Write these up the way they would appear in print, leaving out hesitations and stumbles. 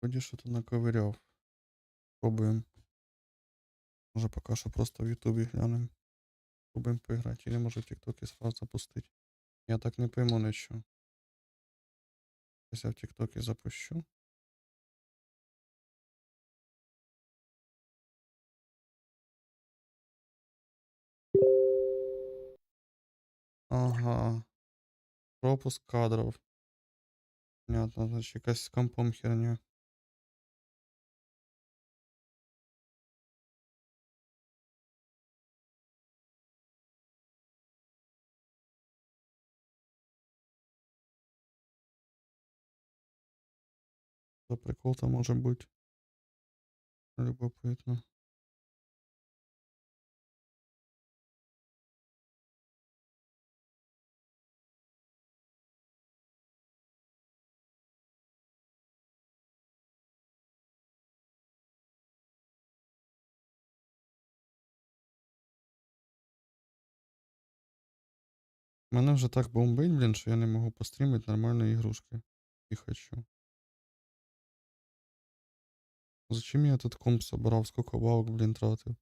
Вроді що-то наковиряв. Пробуємо. Може поки що просто в Ютубі глянемо. Пробуємо поіграти. Или може в Тіктокі сразу запустити. Я так не пойму нічого. Зараз я в Тіктокі запущу. Ага. Пропуск кадров. Понятно, значить якась з компом херня. За прикол-то може бути. Любопитно. Мене вже так бомбить, блін, що я не можу пострімити нормальної ігрушки. І хочу. Зачем я этот комп собрав? Сколько бабок, блін, тратив?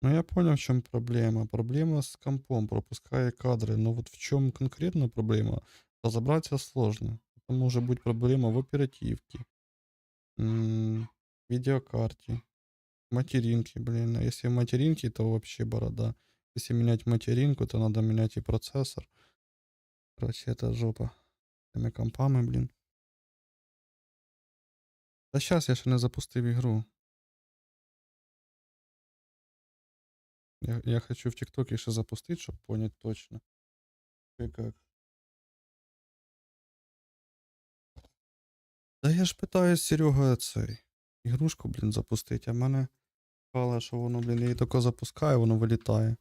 Ну я понял, в чем проблема. Проблема с компом, пропуская кадры. Но вот в чем конкретно проблема, разобраться сложно. Это может быть проблема в оперативке, видеокарте, материнке, блин. А если в материнке, то вообще борода. Если менять материнку, то надо менять и процессор. Короче, это жопа. Тими компами, блин. Да сейчас я ще не запустив ігру. Я хочу в ТикТоке еще запустить, чтобы понять точно. И как. Да я ж питаюсь, Серега, цей ігрушку, блін, запустити, а в мене каже, що воно, блін, її тільки запускає, воно вилітає.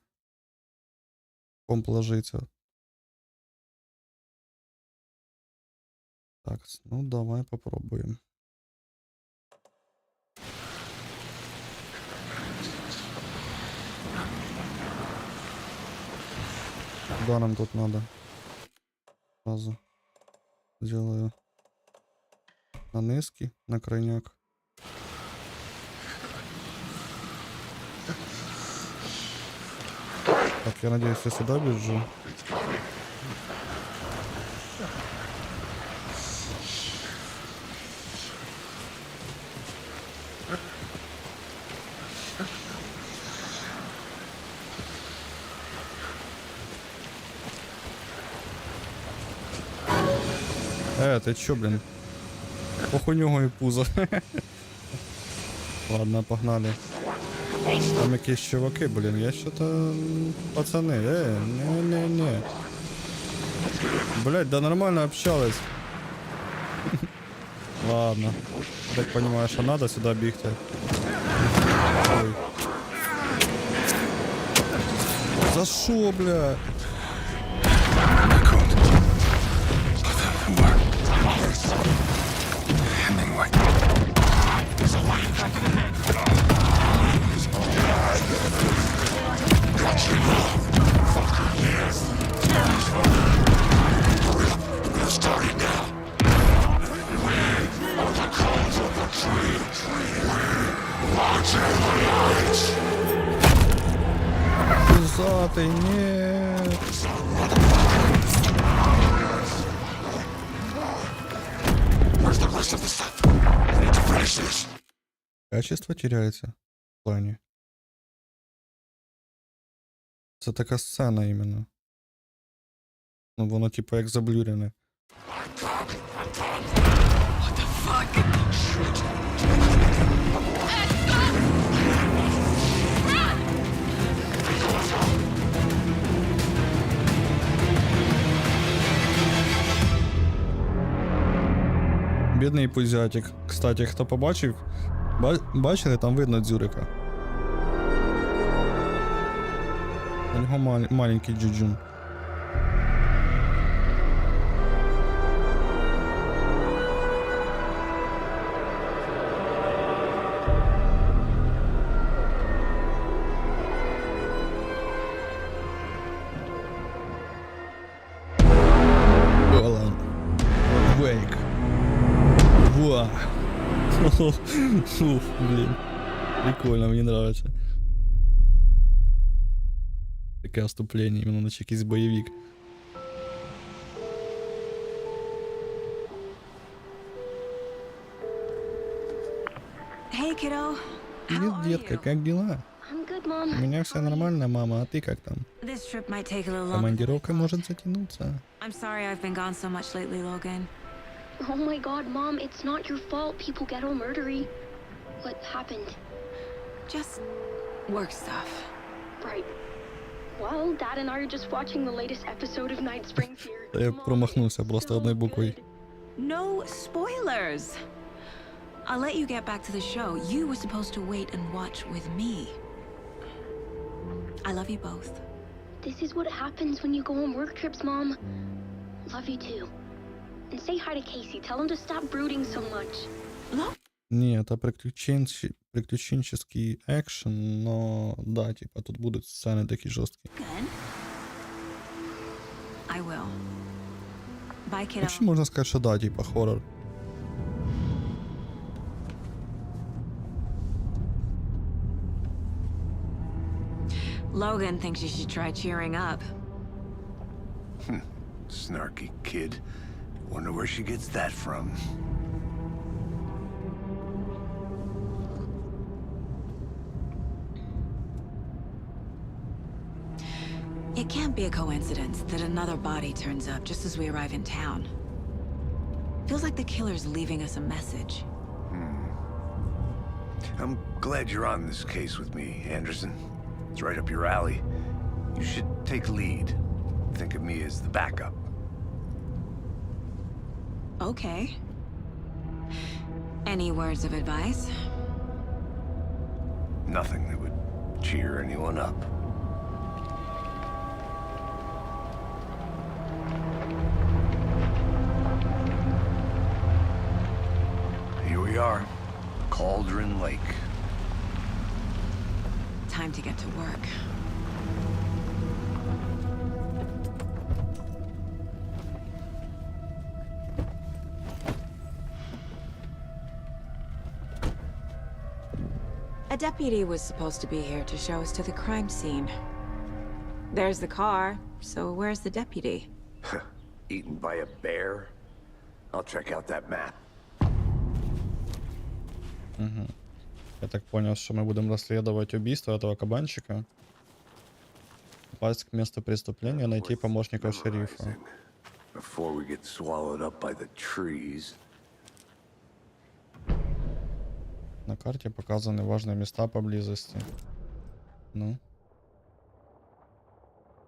Комп ложиться. Так, ну давай попробуємо. Куда нам тут надо? Сразу сделаю на низкий, на крайняк. Так, я надеюсь, я сюда бежу. Ты чё, блин? Похуй нього і пузо. Ладно, погнали. Там якісь чуваки, блін, я що-то... Пацани, не. Блять, да нормально общались. Ладно. Так понимаю, что надо сюда бігти. Ой. За шо, бля? Пузатый, нет. Качество теряется в плане. Це така сцена іменно. Ну воно типу як заблюрене. видний пузятик. Кстати, хто побачив, бачили, там видно дзюрика. У нього маленький джуджун. Вейк. Во. Блин. Прикольно, мне нравится. Такое вступление, именно наче якийсь боевик. Hey, kiddo. Привет, детка, как дела? I'm good, Mom. У меня все нормально, мама, а ты как там? This trip might take a little longer. Командировка может затянуться. I'm sorry I've been gone so much lately, Logan. Oh my god, Mom, it's not your fault people get all murdery. What happened? Just work stuff. Right. Well, Dad and I are just watching the latest episode of Night Springs here. Я промахнулся просто одной буквой. No spoilers. I'll let you get back to the show. You were supposed to wait and watch with me. I love you both. This is what happens when you go on work trips, Mom. Love you too. And say hi to Casey. Tell him to stop brooding so much. Look. Не, это приключенческий экшен, но да, типа тут будут сцены такие жесткие. I will. Bye, kiddo. Вообще можно сказать, что да, типа хоррор. Logan thinks you should try cheering up. Snarky kid. Wonder where she gets that from. It can't be a coincidence that another body turns up just as we arrive in town. Feels like the killer's leaving us a message. I'm glad you're on this case with me, Anderson. It's right up your alley. You should take lead. Think of me as the backup. Okay. Any words of advice? Nothing that would cheer anyone up. Here we are. Cauldron Lake. Time to get to work. A deputy was supposed to be here to show us to the crime scene. There's the car, so where's the deputy? Eaten by a bear? I'll check out that map. Я так понял, что мы будем расследовать убийство этого кабанчика. Попасть к месту преступления, найти помощников шерифа. Before we get swallowed up by the trees. На карте показаны важные места поблизости. Ну.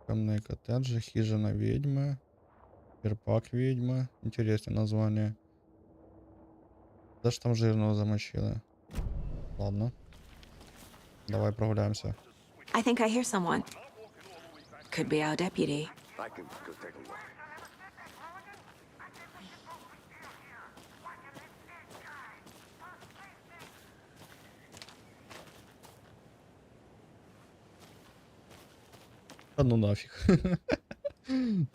Темные коттеджи, хижина ведьмы, черпак ведьмы. Интересное название. Да что там жирного замочила. Ладно. Давай прогуляемся. I think I hear someone. Could be our deputy. I can go take a look. А ну нафиг.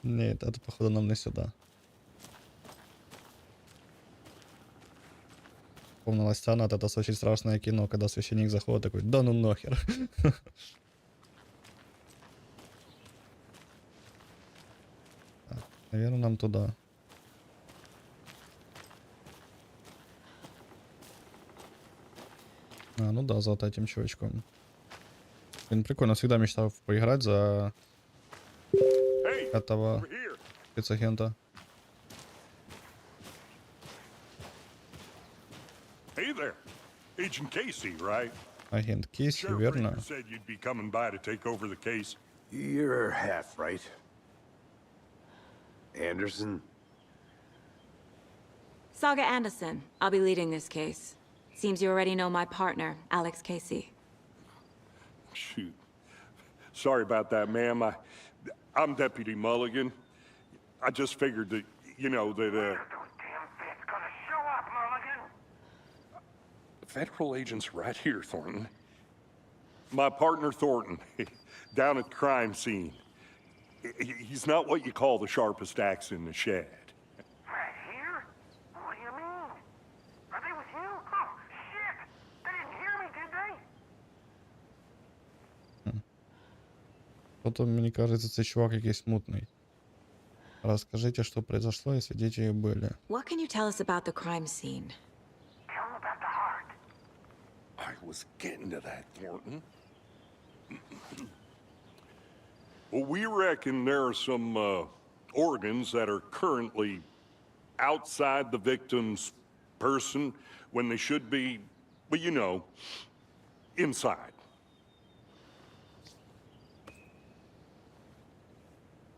Нет, это походу нам не сюда. Вспомнилась сцена, это очень страшное кино, когда священник заходит такой, да ну нахер. Так, наверное, нам туда. А, ну да, за вот этим чувачком. Блин, прикольно, всегда мечтал поиграть за этого спецагента. Hey there, Agent Casey, right? Агент Кейси, Sheriff верно? Ranger said you'd be coming by to take over the case. You're half right. Anderson? Saga Anderson. I'll be leading this case. Seems you already know my partner, Alex Casey. Shoot. Sorry about that, ma'am. I'm Deputy Mulligan. I just figured that, you know, that, Those damn feds gonna show up, Mulligan. Federal agents right here, Thornton. My partner, Thornton, down at the crime scene. He's not what you call the sharpest axe in the shed. Right here? What do you mean? Are they with you? Oh, shit! They didn't hear me, did they? Потом, мне кажется, цей чувак якийсь мутный. Расскажите, что произошло, и свидетели были. What can you tell us about the crime scene? Tell them about the heart. I was getting to that, Thornton. Well, we reckon there are some organs that are currently outside the victim's person when they should be, well, you know, inside.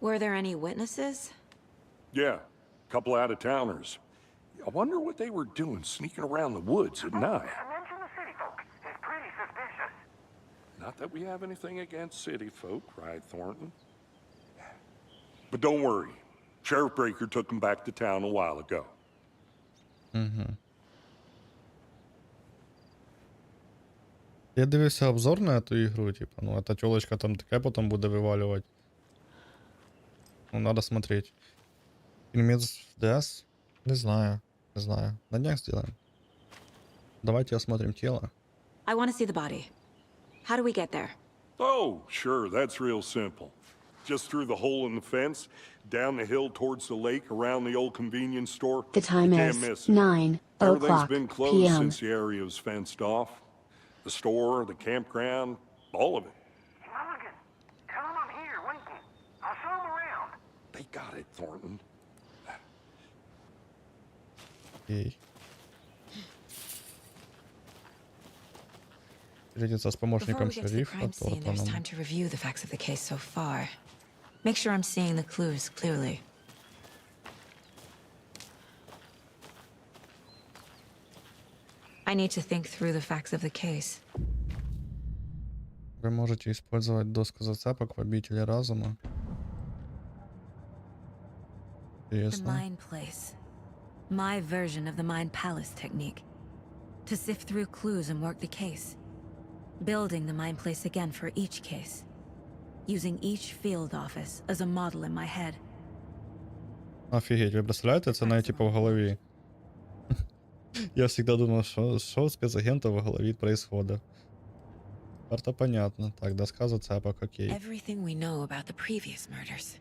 Were there any witnesses? Yeah, a couple out-of-towners. I wonder what they were doing sneaking around the woods at night. Mention the city folk. It's pretty suspicious. Not that we have anything against city folk, right, Thornton? But don't worry. Sheriff Breaker took them back to town a while ago. Угу. Я дивився обзор на эту игру, типа, ну, эта тёлочка там такая потом буде вываливать. Ну, надо смотреть. Фильмец DS? Не знаю, не знаю. На днях сделаем. Давайте осмотрим тело. I want to see the body. How do we get there? Oh, sure, that's real simple. Just through the hole in the fence, down the hill towards the lake, around the old convenience store. The time You can't is miss it. 9 Everything's o'clock been closed p.m. since the area was fenced off. The store, the campground, all of it. Mulligan, tell them I'm here waiting. I'll show them around. They got it, Thornton. Окей. Встретиться с Before помощником we get to the шерифа crime scene, there's Тортоном. time to review the facts of the case so far. Make sure I'm seeing the clues clearly. I need to think through the facts of the case. Вы можете использовать доску зацепок в обители разума. The Интересно. Mind Place. My version of the Mind Palace technique. To sift through clues and work the case. Building the Mind Place again for each case. Using each field office as a model in my head. Офігеть, ви представляєте, це навіть типу в голові. Я всегда думав, що у спецагента в голові происходит. Карта понятно. Так, доска зацепок, окей. Everything we know about the previous murders.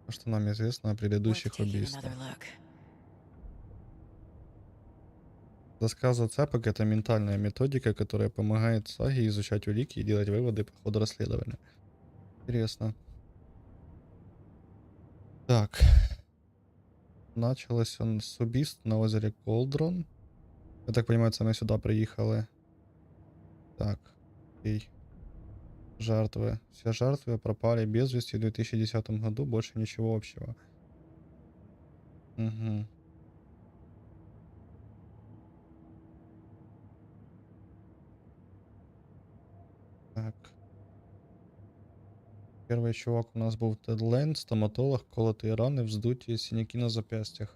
То, что нам известно о Worth предыдущих taking убийствах. another look. Доска зацепок — это ментальная методика, которая помогает Саге изучать улики и делать выводы по ходу расследования. Интересно. Так. Началось он с убийств на озере Колдрон. Я так понимаю, це ми сюди приїхали. Так. Окей. Жертвы. Все жертвы пропали без вести в 2010 году. Больше ничего общего. Угу. Так. Первый чувак у нас был Тедленд, стоматолог, колотые раны, вздутие, синяки на запястьях.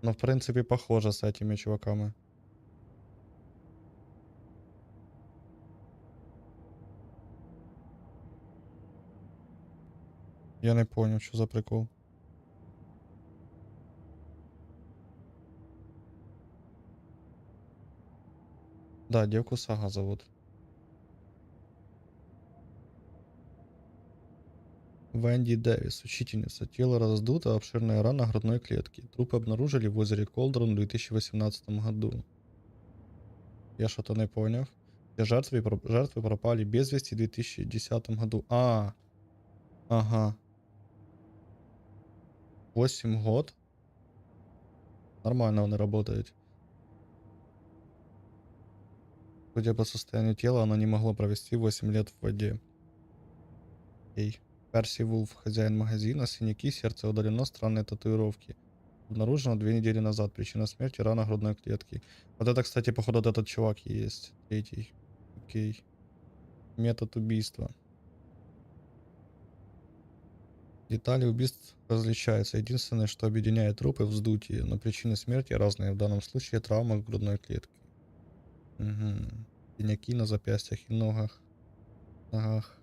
Но в принципе похоже с этими чуваками. Я не понял, что за прикол. Да, девку Сага зовут. Венди Дэвис, учительница. Тело раздуто, обширная рана грудной клетки. Труп обнаружили в озере Колдрон в 2018 году. Я что-то не понял. Все жертвы пропали без вести в 2010 году. Ага. 8 год. Нормально вони работают. Судя по состоянию тела, оно не могло провести 8 лет в воде. Окей. Перси Вулф, хозяин магазина, синяки, сердце удалено, странные татуировки. Обнаружено 2 недели назад. Причина смерти — рана грудной клетки. Вот это, кстати, походу, вот этот чувак и есть. Третий. Окей. Метод убийства. Детали убийств различаются. Единственное, что объединяет трупы — вздутие, но причины смерти разные. В данном случае травма грудной клетки. Угу. Синяки на запястьях и ногах. Ногах.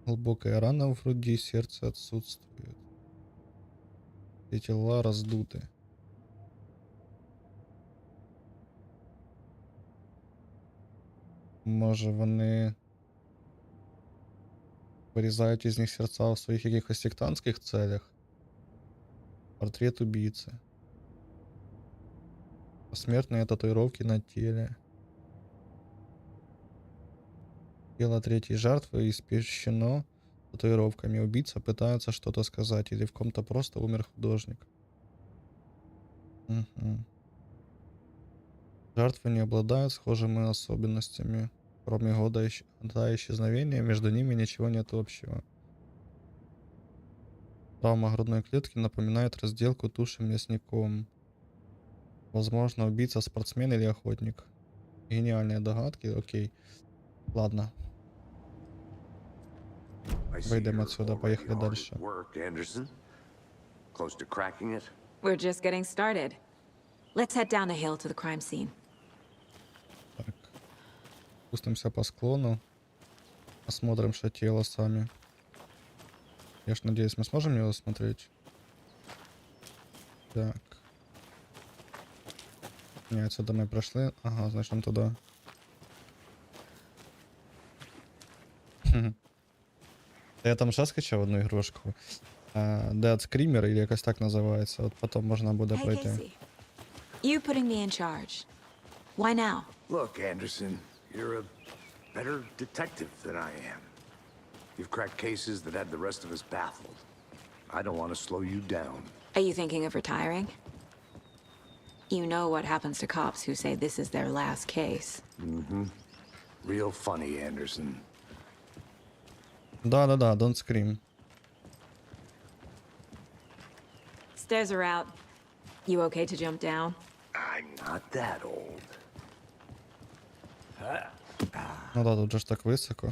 Глубокая рана в груди, сердце отсутствует. И тела раздуты. Може вони вирізають із них серця в своїх якихось сектантських целях? Портрет убийцы. Посмертные татуировки на теле. Тело третьей жертвы испещрено татуировками. Убийца пытается что-то сказать, или в ком-то просто умер художник. Угу. Жертвы не обладают схожими особенностями. Кроме года исчезновения, между ними ничего нет общего. Травма грудной клетки напоминает разделку туши мясником. Возможно, убийца спортсмен или охотник. Гениальные догадки, окей. Ладно. Выйдем отсюда, поехали дальше. We're just getting started. Let's head down a hill to the crime scene. Так. Спустимся по склону. Посмотрим, что тело сами. Я ж надеюсь, мы сможем его смотреть. Так. Не, отсюда мы прошли. Ага, значит, туда. Я там сейчас скачав одну игрушку. Стримера, или якось так називається. От потім можна буде Hey, пройти. Casey. You putting me in charge. Why now? Look, Anderson, you're a better detective than I am. You've cracked cases that had the rest of us baffled. I don't want to slow you down. Are you thinking of retiring? You know what happens to cops who say this is their last case. Mm-hmm. Real funny, Anderson. Да, don't scream. Stairs are out. You okay to jump down? I'm not that old. Ну да, тут же ж так високо.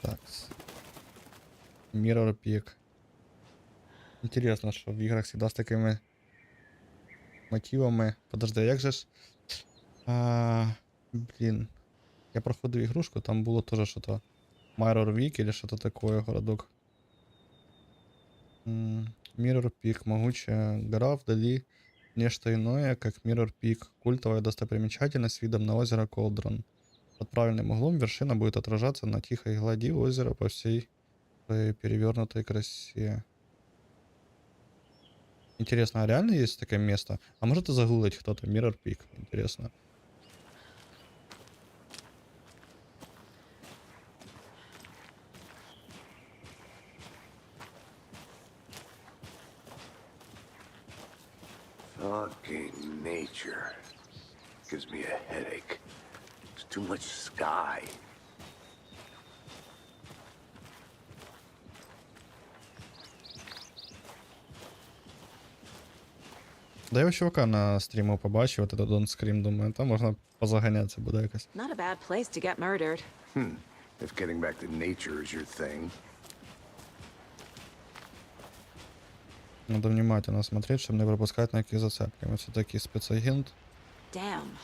Так. Mirror Peak. Интересно, що в іграх завжди з такими мотивами. Подожди, як же ж. Блін. Я проходив ігрушку, там було теж що-то. Mirror Week или что-то такое, городок. Mirror Peak. Могучая гора вдали. Нечто иное, как Mirror Peak. Культовая достопримечательность с видом на озеро Колдрон. Под правильным углом вершина будет отражаться на тихой глади озера по всей своей перевернутой красе. Интересно, а реально есть такое место? А может и загуглить кто-то? Mirror Peak. Интересно. Fucking nature. Gives me a headache. There's too much sky. Да я чувака на стріму побачив, от этот Don't Scream, думаю, там можна позаганятися буде якось. Not a bad place to get murdered. If getting back to nature is your thing. Надо внимательно смотреть, чтобы не пропускать никаких зацепки. Мы все-таки спецагент. Damn.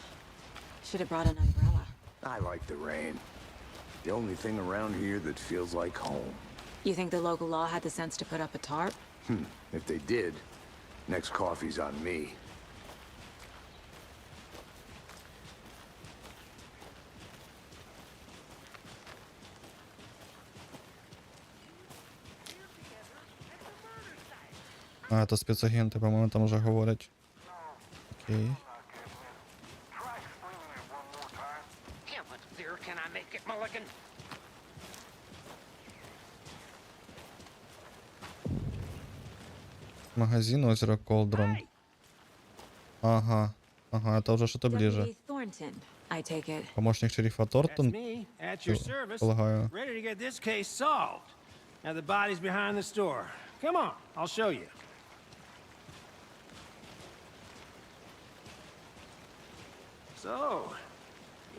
Should have brought an umbrella. I like the rain. The only thing around here that feels like home. You think the local law had the sense to put up a tarp? If they did, next coffee's on me. А, это спецагенты, по-моему, там уже говорять. Окей. Магазин озеро Колдрон. Ага, это уже что-то ближе. Deputy Thornton, I take it. Помощник шерифа That's Тортон, me, at your service, полагаю. ready to get this case solved. Now the body's behind the store. Come on, I'll show you. So,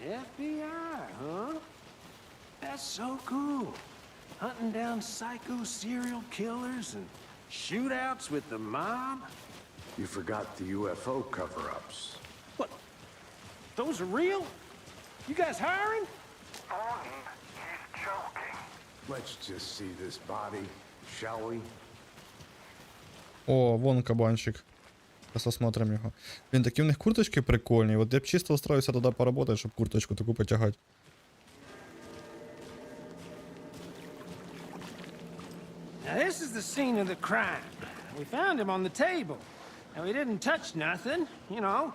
FBI, huh? That's so cool. Hunting down psycho serial killers and shootouts with the mob. You forgot the UFO cover-ups. What? Those are real? You guys hiring? Sony, he's joking. Let's just see this body, shall we? О, вон кабанчик. Сейчас осмотрим його. Блін, такі в них курточки прикольні. От я б чисто устроївся туди поработати, щоб курточку таку потягати. Now this is the scene of the crime. We found him on the table. And we didn't touch nothing, you know,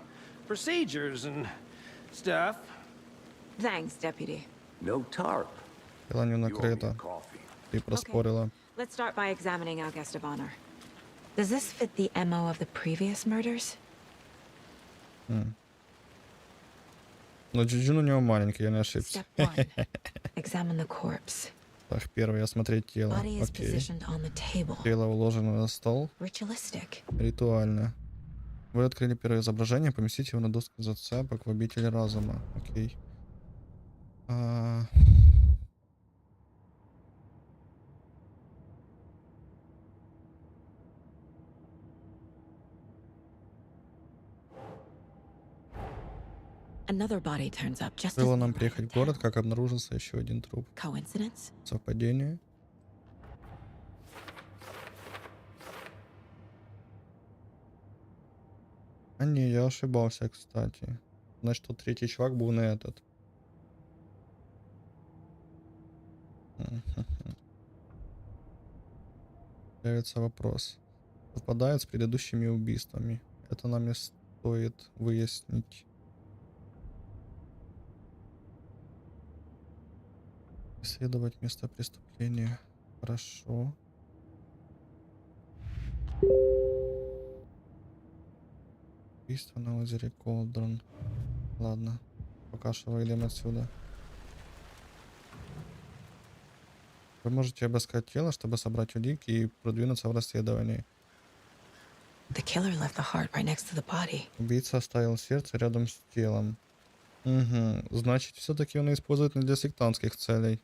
procedures and stuff. Thanks, Deputy. No tarp. Піланів You owe me накрита. coffee. Ти проспорила. Let's start by examining our guest of honor. Does this fit the MO of the previous murders? Ну, Джуджун у него маленький, я не ошибся. Step 1. Examine the corpse. Так, первый осмотреть тело. Body is Окей. positioned on the table. Тело уложено на стол. Ritualistic. Ритуально. Вы открыли первое изображение, поместите его на доску зацепок в обители разума. Окей. Another body turns up just as Стоило we нам write приехать it в город, down. как обнаружился еще один труп. Coincidence? Совпадение? А не, я ошибался, кстати. Значит, тот третий чувак был на этот. Появится вопрос. Совпадает с предыдущими убийствами. Это нам и стоит выяснить. Исследовать место преступления. Хорошо. Убийство на озере Колдрон. Ладно. Пока что выйдем отсюда. Вы можете обыскать тело, чтобы собрать улики и продвинуться в расследовании. The killer left the heart right next to the body. Убийца оставил сердце рядом с телом. Угу. Значит, все-таки он использует не для сектантских целей.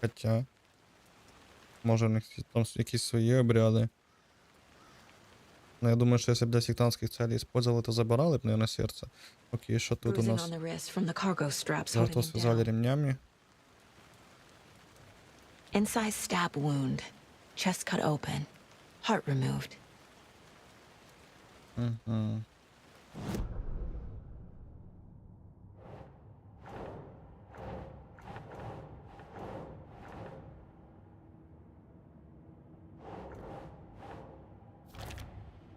Хотя. Може, у них там якісь свої обряди. Но я думаю, що якщо б для сектантських целей использовали, то забирали б, наверное, серце. Окей, що тут у Bruising нас? on the wrist from the cargo straps holding Жертву him связали down. ремнями. Incise stab wound. Chest cut open. Heart removed. Угу.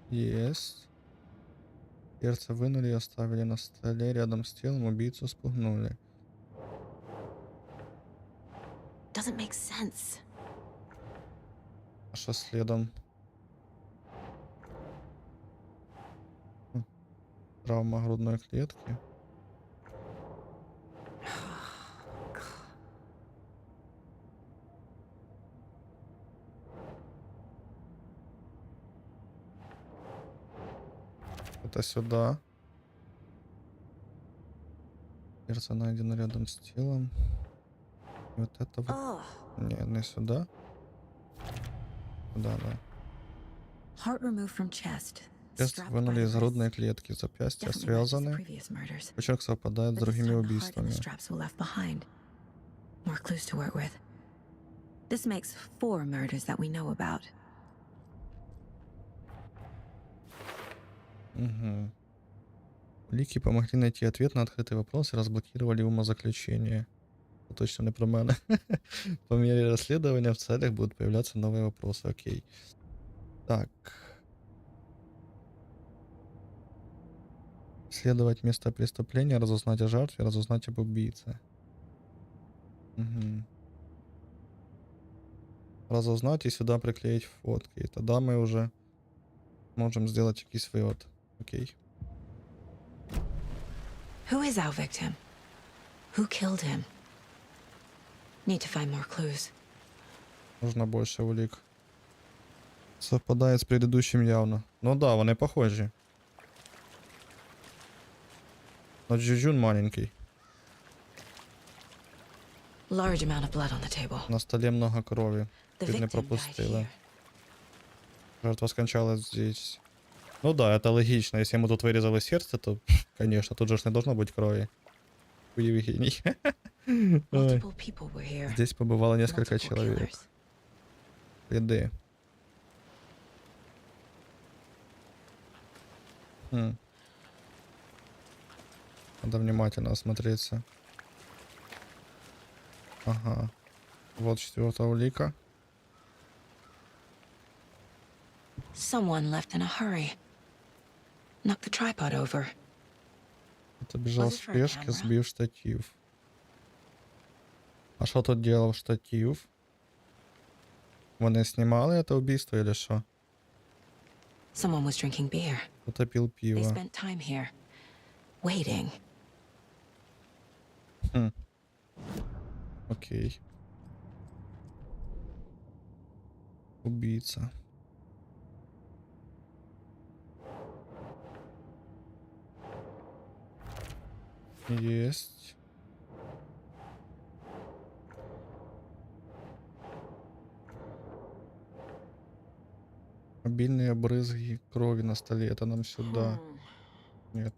Есть. Сердце вынули и оставили на столе рядом с телом. Убийцу спугнули. Doesn't make sense. А что следом? Травма грудной клетки. Это сюда. Сердце найдено рядом с телом. И вот это вот. Oh. Не сюда. Да. Heart removed from chest. Тест Strapped вынули by из wrist. грудной клетки. Запястья Definitely matches the связаны. previous murders. Почерк совпадает с But this другими time the heart and убийствами. the straps were left behind. More clues to work with. This makes 4 murders that we know about. Угу. Улики помогли найти ответ на открытый вопрос и разблокировали умозаключение. Это точно не про мене. По мере расследования в целях будут появляться новые вопросы. Окей. Так. Исследовать место преступления, разузнать о жертве, разузнать об убийце. Угу. Разузнать и сюда приклеить фотки. И тогда мы уже можем сделать якийсь вывод. Окей. Who is our victim? Who killed him? Need to find more clues. Нужно больше улик. Совпадает с предыдущим явно. Ну да, вони похожі. Но Джуджун маленький. Large amount of blood on the table. На столі много крові. The Чуть не victim died пропустили. here. Жертва скончалась здесь. Ну да, это логично. Если ему тут вырезали сердце, то, конечно, тут же ж не должно быть крови. У Евгений. Ой. Multiple people were here. Здесь побывало несколько Multiple человек. killers. Следы. Надо внимательно осмотреться. Ага. Вот 4-я улика. Someone left in a hurry. Knocked the tripod over. Это бежал в Was it for a спешке, camera? сбив штатив. А что тут делал штатив? Вони снимали это убийство или что? Someone was drinking beer. Кто-то пил They пиво. spent time here, waiting. Окей. Убийца. Есть. Обильные брызги крови на столе. Это нам сюда. Нет.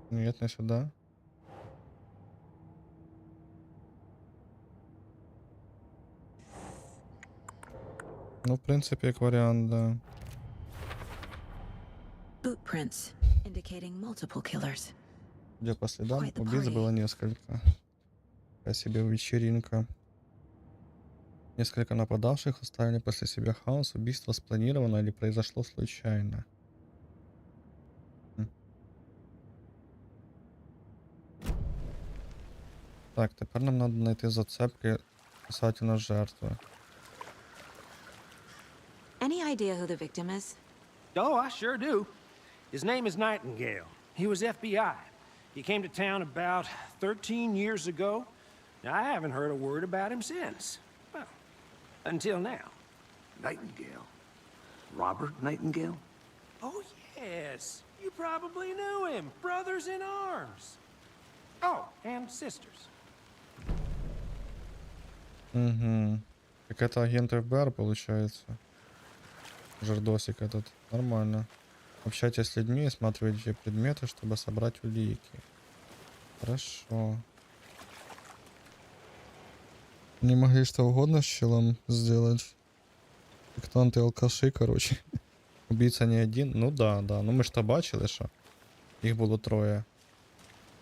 Нет, не сюда. Ну, в принципе, как вариант, да. Boot prints indicating multiple killers. Где по следам Quite the убийц party. было несколько. Такая себе вечеринка. Несколько нападавших оставили после себя хаос. Убийство спланировано или произошло случайно. Так, тепер нам надо знайти зацепки касательно жертви. Any idea who the victim is? Oh, I sure do. His name is Nightingale. He was FBI. He came to town about 13 years ago. Now, I haven't heard a word about him since. Well, until now. Nightingale? Robert Nightingale? Oh, yes. You probably knew him. Brothers in arms. Oh, and sisters. Угу. Так это агент ФБР получается. Жердосик этот. Нормально. Общайтесь с людьми, осматривайте предметы, чтобы собрать улики. Хорошо. Не могли что угодно с челом сделать. Сектанты, алкаши, короче. Убийца не один. Ну да, да. Ну ми ж то бачили, що їх було троє.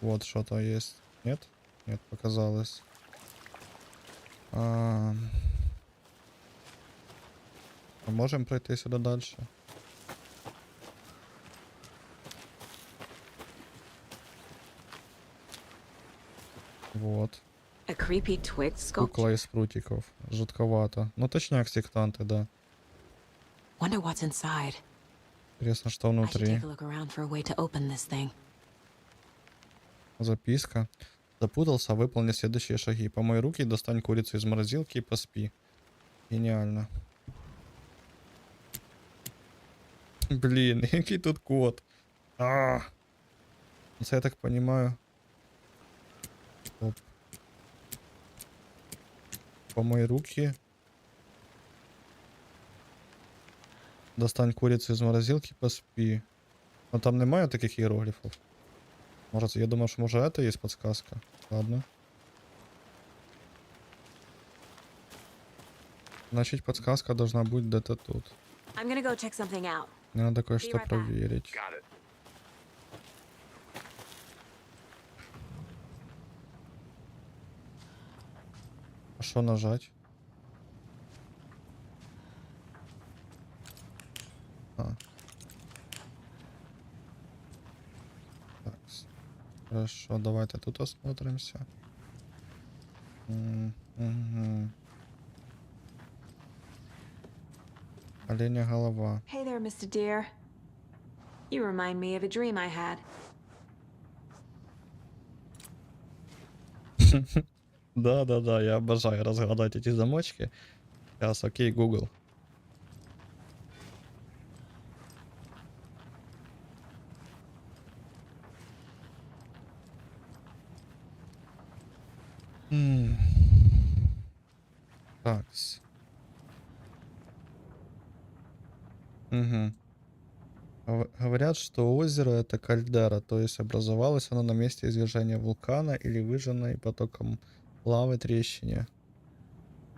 Вот що-то есть. Нет? Нет, показалось. А можем пройти сюда дальше? Вот. A creepy twig sculpture. Кукла из прутиков. Жутковато. Ну, точняк, сектанты, да. Wonder what's inside. Интересно, что I should внутри. take a look around for a way to open this thing. Записка. Запутался, выполни следующие шаги. Помой руки, достань курицу из морозилки и поспи. Гениально. Блин, який тут код. Це я так понимаю. Оп. Помой руки. Достань курицу из морозилки, поспи. Но там немає таких иероглифов. Может, я думал, что может это есть подсказка. Ладно. Значит, подсказка должна быть где-то тут. I'm gonna go check something out. Мне надо кое-что Be right back. проверить. Got it. А что нажать? Так. Хорошо, давайте тут осмотримся. Угу. Оленя голова. Hey there, Mr. Deer. You remind me of a dream I had. Да, я обожаю разгадать эти замочки. Сейчас, окей, Google. Такс. Угу. Говорят, что озеро это кальдера, то есть образовалось оно на месте извержения вулкана или выжженной потоком лавы трещине.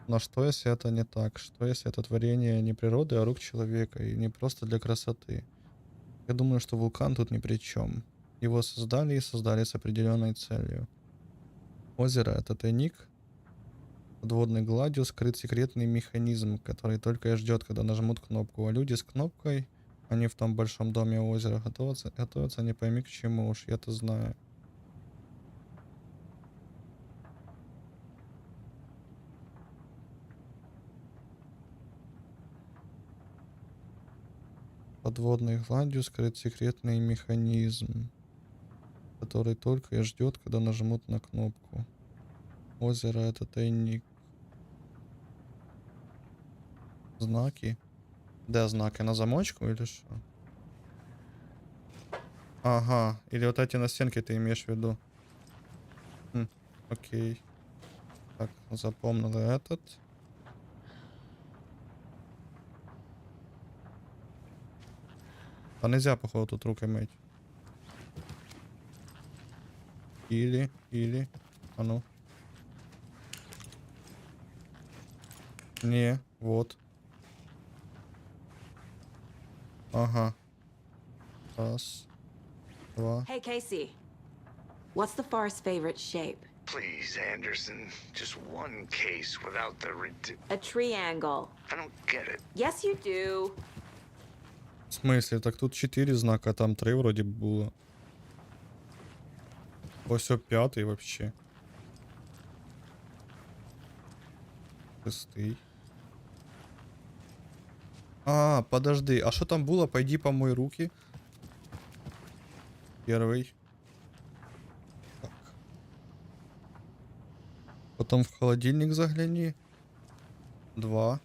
Но что если это не так? Что если это творение не природы, а рук человека и не просто для красоты? Я думаю, что вулкан тут ни при чем. Его создали и создали с определенной целью. Озеро это тайник. Под водной гладью скрыт секретный механизм, который только и ждет, когда нажмут кнопку. А люди с кнопкой, они в том большом доме у озера готовятся не пойми к чему, уж я-то знаю. Под водной гладью скрыт секретный механизм, который только и ждет, когда нажмут на кнопку. Озеро это тайник. Знаки? Да, знаки на замочку или что? Ага, или вот эти на стенке ты имеешь в виду? Окей. Так, запомнил этот. А нельзя, походу, тут руки мыть. Или... А ну. Не, вот. Ага. Раз. Два. Hey, Casey. What's the far's favorite shape? Please, Anderson. Just one case without the A triangle. I don't get it. Yes, you do. В смысле? Так тут 4 знака, а там 3 вроде было. Ось о 5 вообще. 6. А, подожди. А что там было? Пойди помой руки. 1. Так. Потом в холодильник загляни. 2.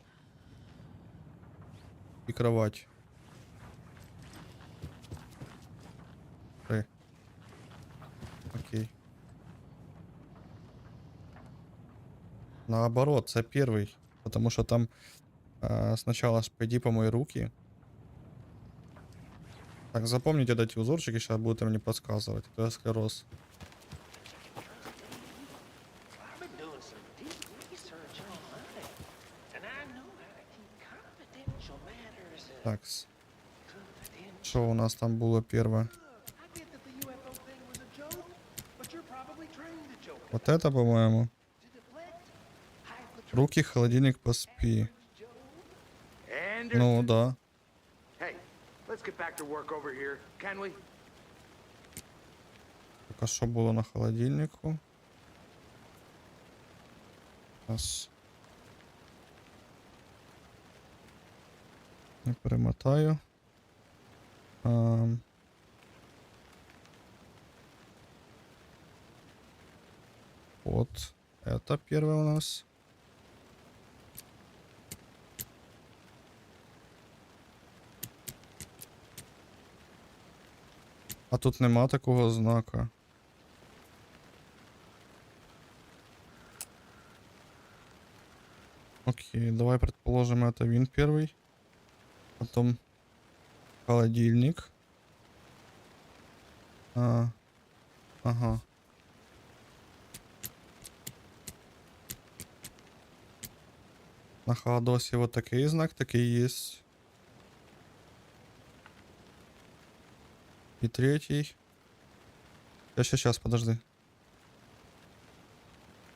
И кровать. 3. Окей. Наоборот, це первый. Потому что там сначала ж пойди помой руки. Так, запомните эти узорчики, сейчас будете мне подсказывать. Это склероз. I've been doing some deep research online, and I know how to keep confidential matters Такс. confidential. Что у нас там было первое? I get that the UFO thing was a joke, but you're probably trained to joke. Вот это, по-моему. To deflect, high Руки, холодильник, поспи. Anderson. Ну, да. Hey, let's get back to work over here, can we? Так, а що було на холодильнику? Раз. Не перемотаю. Вот. Это первое у нас. А тут нема такого знака. Окей, давай предположим, это він первый. Потом холодильник. Ага. На холодосе вот такий знак, такий есть. И третий. Сейчас, подожди.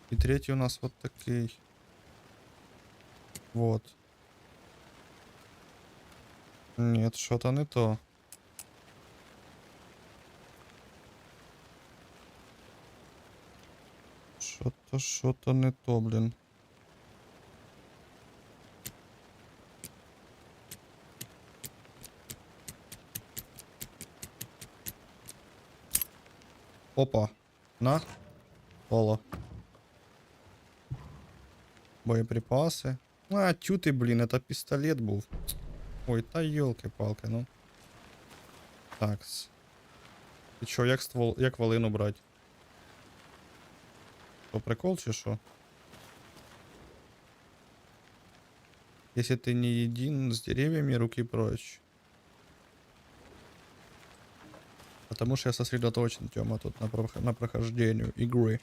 И третий у нас вот такой. Вот. Нет, что-то не то. Что-то не то, блин. Опа. На. Поло. Боєприпаси. А, тю ти, блін, это пістолет був. Ой, та йолки-палки, ну. Такс. І чо, як ствол, як валину брать? То прикол чи що? Если ты не един с деревьями, руки прочь. Потому что я сосредоточен, Тёма, тут на прохождению игры.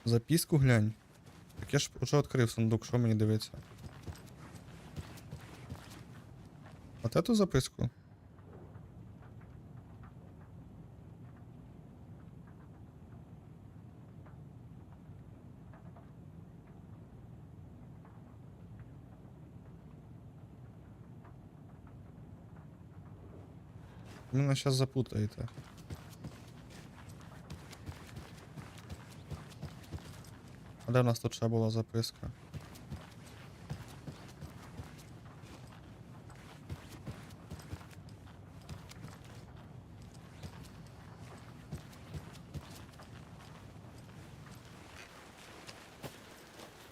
Записку глянь. Так я ж уже відкрив сундук, що мені дивиться? От эту записку? Вы меня сейчас запутаете. А де у нас тут ще була записка?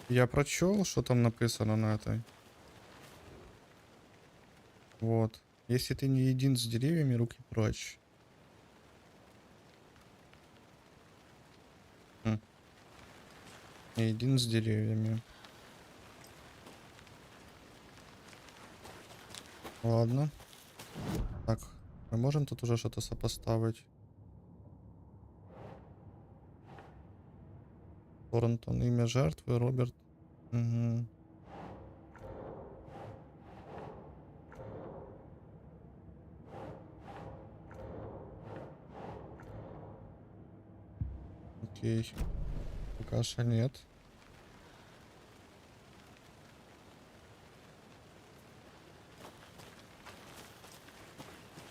Я прочел, что там написано на этой. Вот. Если ты не един с деревьями, руки прочь. Не един с деревьями. Ладно. Так, мы можем тут уже что-то сопоставить. Торнтон, имя жертвы, Роберт. Угу. Окей. Пока что нет.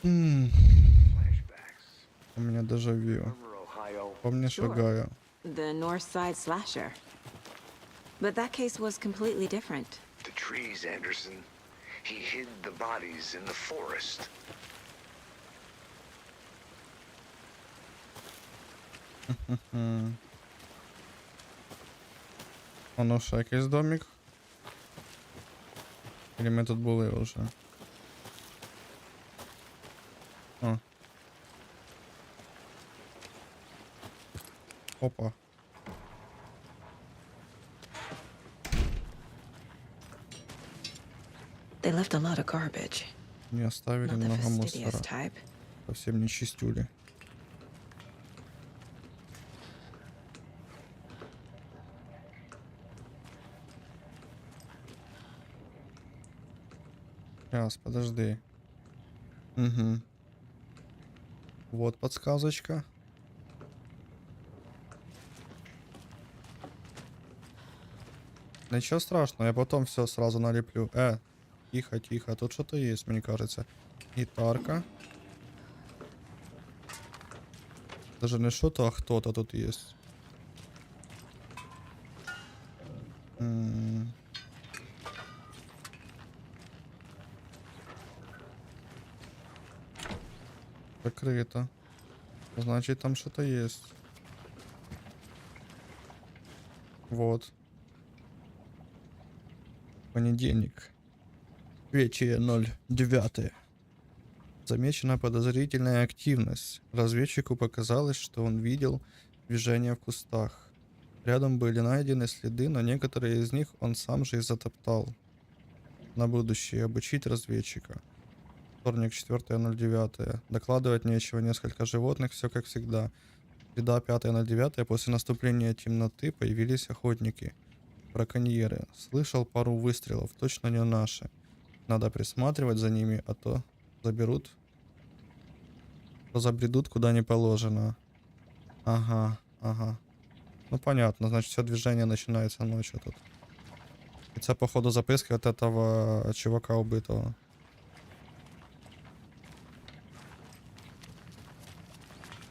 У меня дежавю. Помнишь, Sure. Гая? The North Side Slasher. But that case was completely different. The trees, Anderson. He hid the bodies in the forest. А ну ще якийсь домик? Или ми тут були вже? А. Опа. They left a lot of garbage. Не оставили Not the много fastidious мусора. type. Совсем не чистюли. Сейчас, подожди. Угу. Вот подсказочка. Ничего страшного, я потом все сразу налеплю. Тихо, тихо, тут что-то есть, мне кажется. Гитарка. Даже не что-то, а кто-то тут есть. Закрыто. Значит, там что-то есть. Вот. Понедельник. Вечер 09. Замечена подозрительная активность. Разведчику показалось, что он видел движение в кустах. Рядом были найдены следы, но некоторые из них он сам же и затоптал. На будущее обучить разведчика. Вторник, 4.09. Докладывать нечего. Несколько животных, все как всегда. Среда, 5.09. После наступления темноты появились охотники. Браконьеры. Слышал пару выстрелов. Точно не наши. Надо присматривать за ними, а то заберут. То забредут куда не положено. Ага, ага. Ну понятно, значит все движение начинается ночью тут. И це, походу, записки от этого чувака убитого.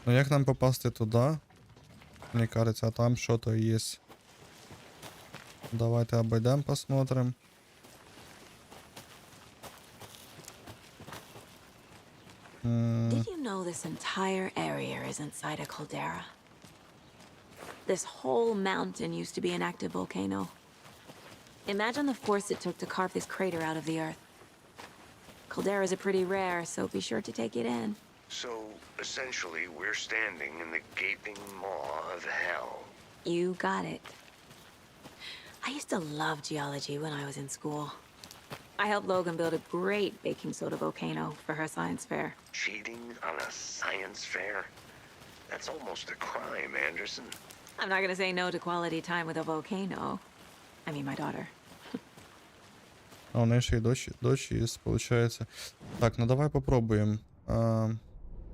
Ну як нам попасти туди? Мені кажется, там що-то є. Давайте обойдем, посмотрим. Did you know this entire area is inside a caldera? This whole mountain used to be an active volcano. Imagine the force it took to carve this crater out of the earth. Calderas are pretty rare, so be sure to take it in. So, essentially, we're standing in the gaping maw of hell. You got it. I used to love geology when I was in school. I helped Logan build a great baking soda volcano for her science fair. Cheating on a science fair? That's almost a crime, Anderson. I'm not gonna say no to quality time with a volcano. I mean, my daughter. А у неї ще й дочь є, получається. Так, ну давай попробуємо.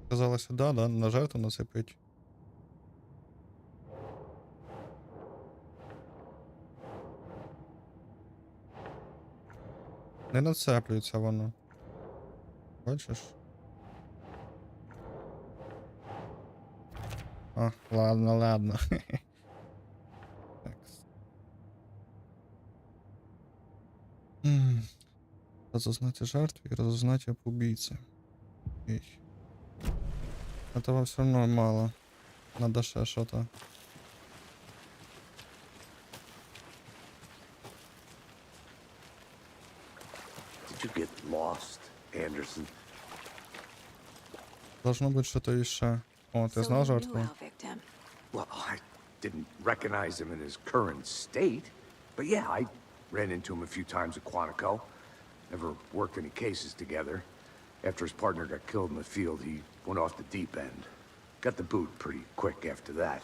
Сказала сюди, да, на жертву насипить. Не нацеплюється воно. Бачиш? А, ладно. Так. Разузнать о жертве и разузнать об убийце. Эй. Этого все равно мало. Надо ще что-то. Did you get lost, Anderson? Должно быть что-то еще. О, ты знал you knew жертву? our victim. Well, I didn't recognize him in his current state, but yeah, I ran into him a few times at Quantico. Never worked any cases together. After his partner got killed in the field, he went off the deep end. Got the boot pretty quick after that.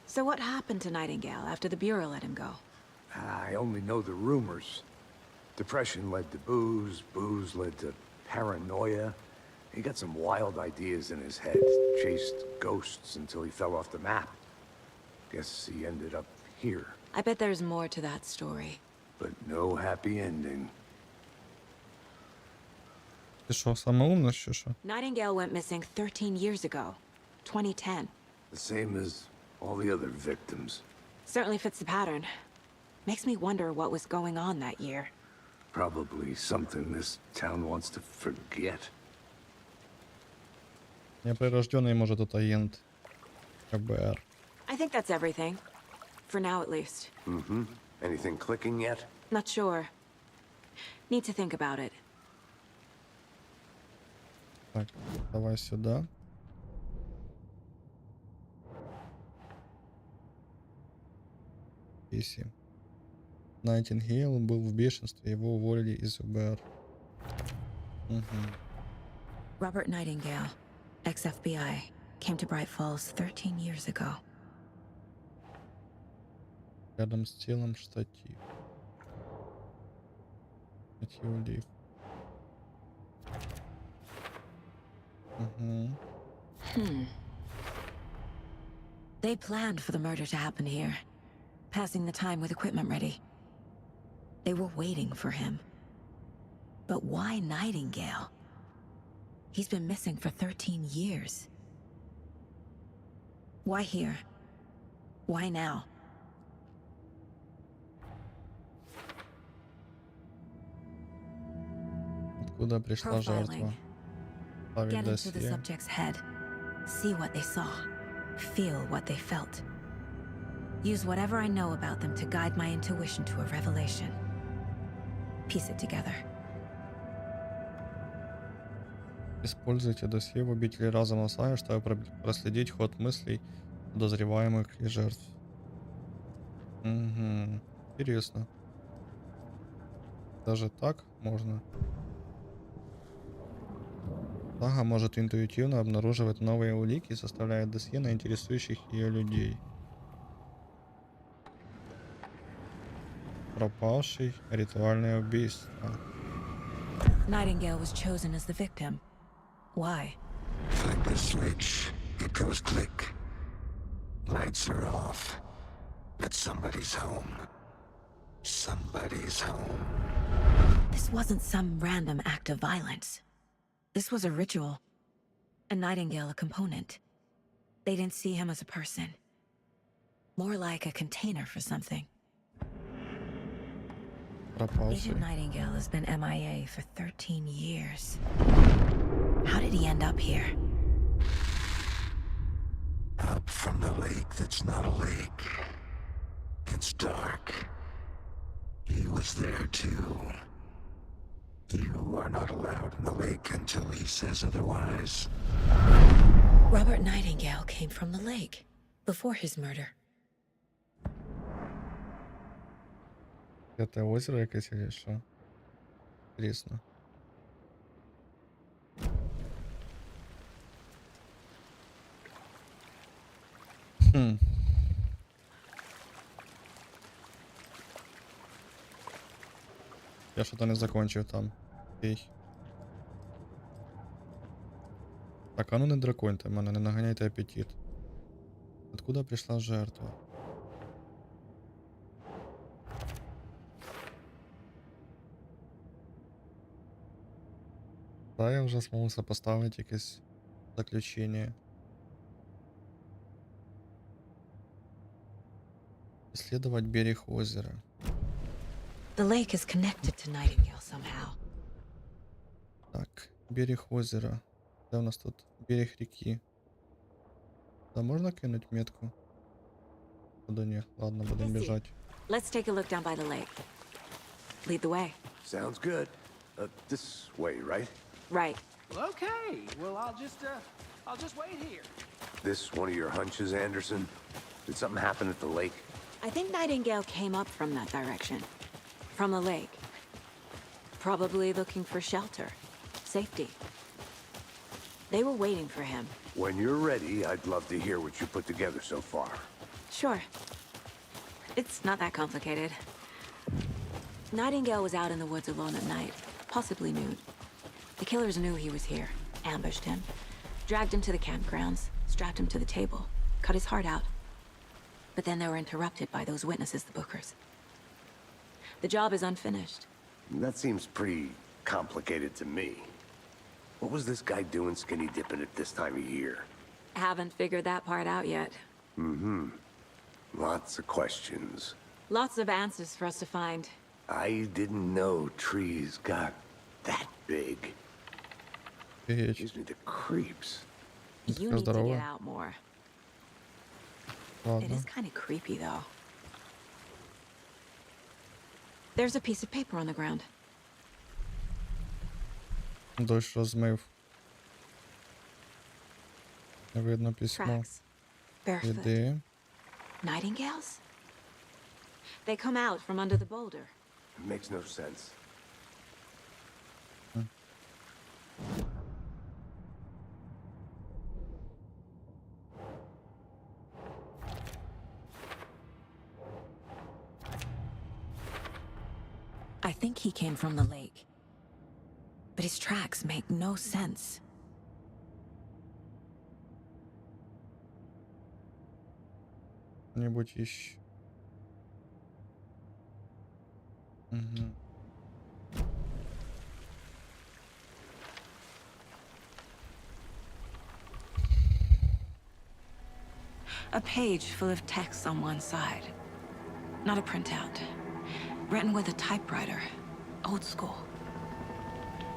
So what happened to Nightingale after the Bureau let him go? I only know the rumors. Depression led to booze, booze led to paranoia. He got some wild ideas in his head, chased ghosts until he fell off the map. Guess he ended up here, I bet there's more to that story. but no happy ending. Ты что, самый умный, что? Nightingale went missing 13 years ago, 2010. The same as all the other victims. Certainly fits the pattern. Makes me wonder what was going on that year. Probably something this town wants to forget. Неприрожденный, может, это агент КБР. I think that's everything. For now, at least. Mm-hmm. Anything clicking yet? Not sure. Need to think about it. Так, давай сюда. Иси. Найтингейл был в бешенстве, его уволили из ФБР. Robert Nightingale, ex-FBI, came to Bright Falls 13 years ago. Рядом с телом штатив. Штатив лифт. They planned for the murder to happen here, passing the time with equipment ready. They were waiting for him. But why Nightingale? He's been missing for 13 years. Why here? Why now? Откуда пришла жертва? Ставить Get into the досье. subject's head. See what they saw. Feel what they felt. Use whatever I know about them to guide my intuition to a revelation. Piece it together. Используйте досье в обители разума сами, чтобы проследить ход мыслей подозреваемых и жертв. Угу. Интересно. Даже так можно. Сага может интуитивно обнаруживать новые улики и составляет досье на интересующих ее людей. Пропавший, ритуальное убийство. Nightingale was chosen as the victim. Why? Flip a switch, it goes click. Lights are off. But somebody's home. Somebody's home. This wasn't some random act of violence. This was a ritual. And Nightingale a component. They didn't see him as a person. More like a container for something. пропавший. Agent Nightingale has been MIA for 13 years. How did he end up here? Up from the lake that's not a lake. It's dark. He was there too. You are not allowed in the lake until he says otherwise. Robert Nightingale came from the lake before his murder. Это озеро якесь или що? Інтересно. Хм. Я що-то не закончив там. Окей. Так, а ну не драконьте мене, не наганяйте апетит. Откуда пришла жертва? Да, я вже змогу сопоставити якесь заключення. Исследовать берег озера. The lake is connected to Nightingale somehow. Так, берег озера. Де у нас тут? Берег реки. Да, можно кинуть метку? Да не, ладно, будем бежать. Let's take a look down by the lake. Lead the way. Sounds good. This way, right? Right. Well, okay. Well, I'll just wait here. This one of your hunches, Anderson? Did something happen at the lake? I think Nightingale came up from that direction. From the lake. Probably looking for shelter. Safety. They were waiting for him. When you're ready, I'd love to hear what you put together so far. Sure. It's not that complicated. Nightingale was out in the woods alone at night, possibly nude. The killers knew he was here, ambushed him, dragged him to the campgrounds, strapped him to the table, cut his heart out. But then they were interrupted by those witnesses, the Bookers. The job is unfinished. That seems pretty complicated to me. What was this guy doing skinny dipping at this time of year? Haven't figured that part out yet. Lots of questions. Lots of answers for us to find. I didn't know trees got that big. Офигеть. Gives me the creeps. You Такая need to здоровая. get out more. It Ладно. is kind of creepy, though. There's a piece of paper on the ground. Дощ розмив. Не видно письмо. Tracks. Barefoot. Іди. Nightingales? They come out from under the boulder. It makes no sense. I think he came from the lake. But his tracks make no sense. Что-нибудь еще. Угу. A page full of text on one side. Not a printout. Written with a typewriter. Old school.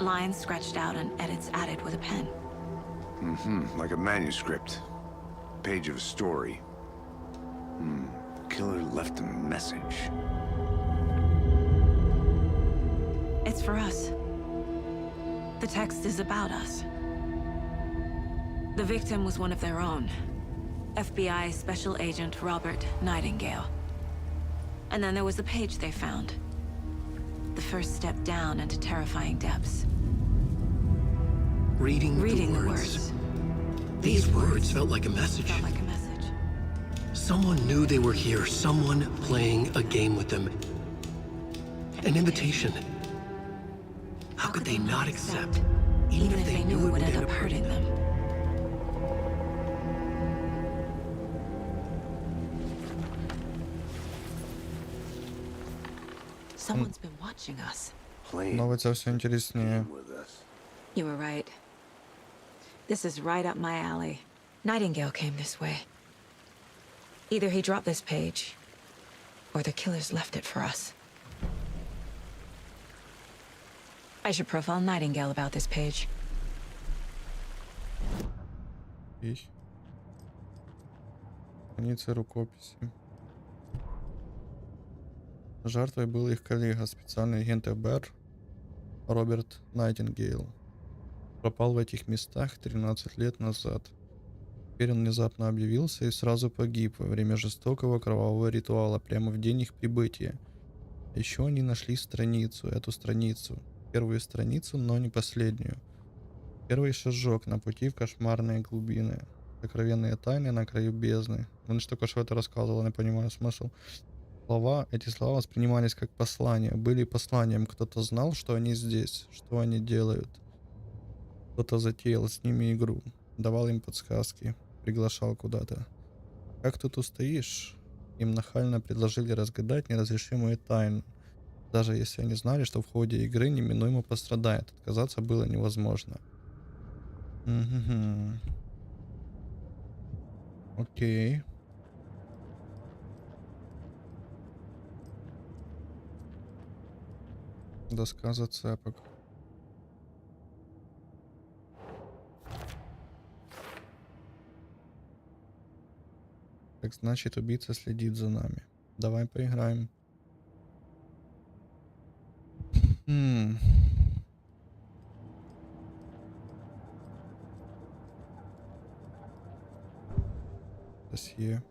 Lines scratched out and edits added with a pen. Like a manuscript. Page of a story. Killer left a message. It's for us. The text is about us. The victim was one of their own. FBI Special Agent Robert Nightingale. And then there was the page they found. The first step down into terrifying depths. Reading The the words. These words felt like a message. Felt like a message. Someone knew they were here, someone playing a game with them. An invitation. How could they not accept, even if they knew it would end up hurting them? Someone's been watching us. Playing Становится все интереснее. with us. You were right. This is right up my alley. Nightingale came this way. Either he dropped this page, or the killers left it for us. I should profile Nightingale about this page. Окей. Страницы рукописи. Жертвой был их коллега, специальный агент ФБР Роберт Найтингейл. Пропал в этих местах 13 лет назад. Теперь он внезапно объявился и сразу погиб во время жестокого кровавого ритуала прямо в день их прибытия. Еще они нашли страницу, эту страницу. Первую страницу, но не последнюю. Первый шажок на пути в кошмарные глубины. Сокровенные тайны на краю бездны. Он что только что это рассказывал, не понимаю смысл. Эти слова воспринимались как послания. Были посланием. Кто-то знал, что они здесь, что они делают. Кто-то затеял с ними игру. Давал им подсказки. Приглашал куда-то. Как тут устоишь? Им нахально предложили разгадать неразрешимую тайну. Даже если они знали, что в ходе игры неминуемо пострадает. Отказаться было невозможно. Окей. Доска зацепок. Так значит, убийца следит за нами. Давай поиграем. Досье.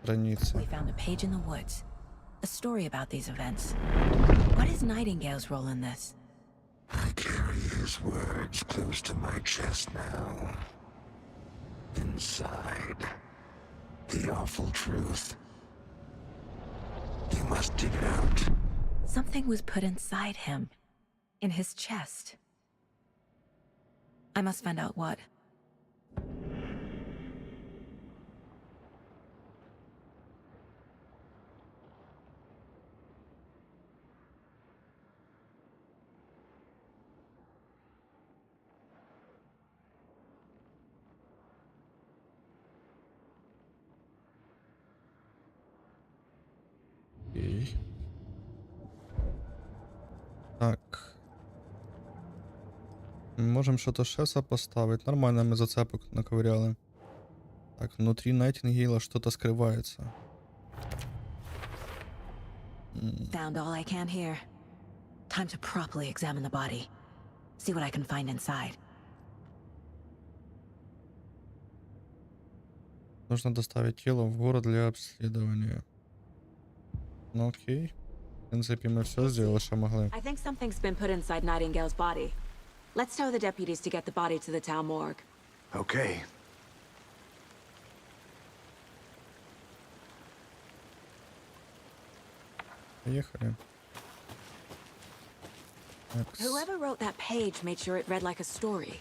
Страница. We found a page in the woods. A story about these events. What is Nightingale's role in this? I carry his words close to my chest now. Inside, the awful truth. You must dig it out. Something was put inside him. In his chest. I must find out what. Окей. Так. Можем что-то ще сопоставить. Нормально мы зацепок наковыряли. Так, внутри Найтингейла что-то скрывается. Found all I can here. Time to properly examine the body. See what I can find inside. Нужно доставить тело в город для обследования. Ну окей. В принципе, мы все сделали, что могли. I think something's been put inside Nightingale's body. Let's tell the deputies to get the body to the town morgue. Okay. Поехали. Whoever wrote that page made sure it read like a story.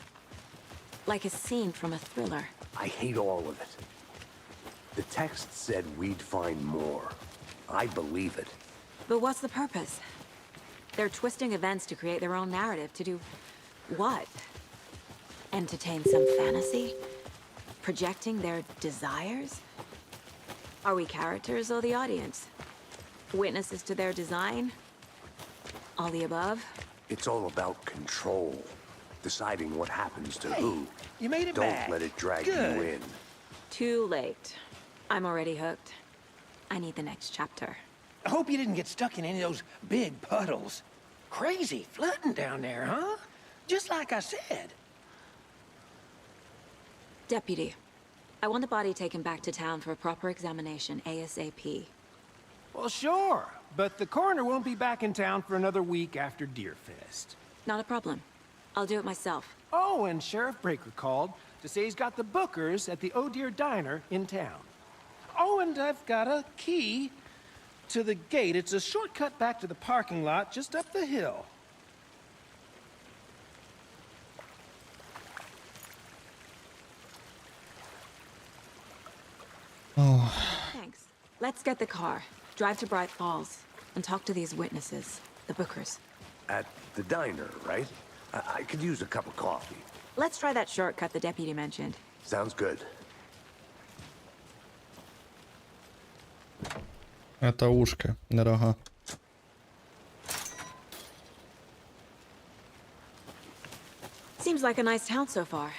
Like a scene from a thriller. I hate all of it. The text said we'd find more. I believe it. But what's the purpose? They're twisting events to create their own narrative. To do what? Entertain some fantasy? Projecting their desires? Are we characters or the audience? Witnesses to their design? All the above? It's all about control. Deciding what happens to who. You made it Don't back. let it drag Good. you in. Too late. I'm already hooked. I need the next chapter. I hope you didn't get stuck in any of those big puddles. Crazy flooding down there, huh? Just like I said. Deputy, I want the body taken back to town for a proper examination, ASAP. Well, sure. But the coroner won't be back in town for another week after Deerfest. Not a problem. I'll do it myself. Oh, and Sheriff Breaker called to say he's got the bookers at the Oh Dear Diner in town. Oh, and I've got a key to the gate. It's a shortcut back to the parking lot just up the hill. Oh, Thanks. Let's get the car, drive to Bright Falls, and talk to these witnesses, the bookers. At the diner, right? I could use a cup of coffee. Let's try that shortcut the deputy mentioned. Sounds good. это ушко, не рога. Seems like a nice town so far.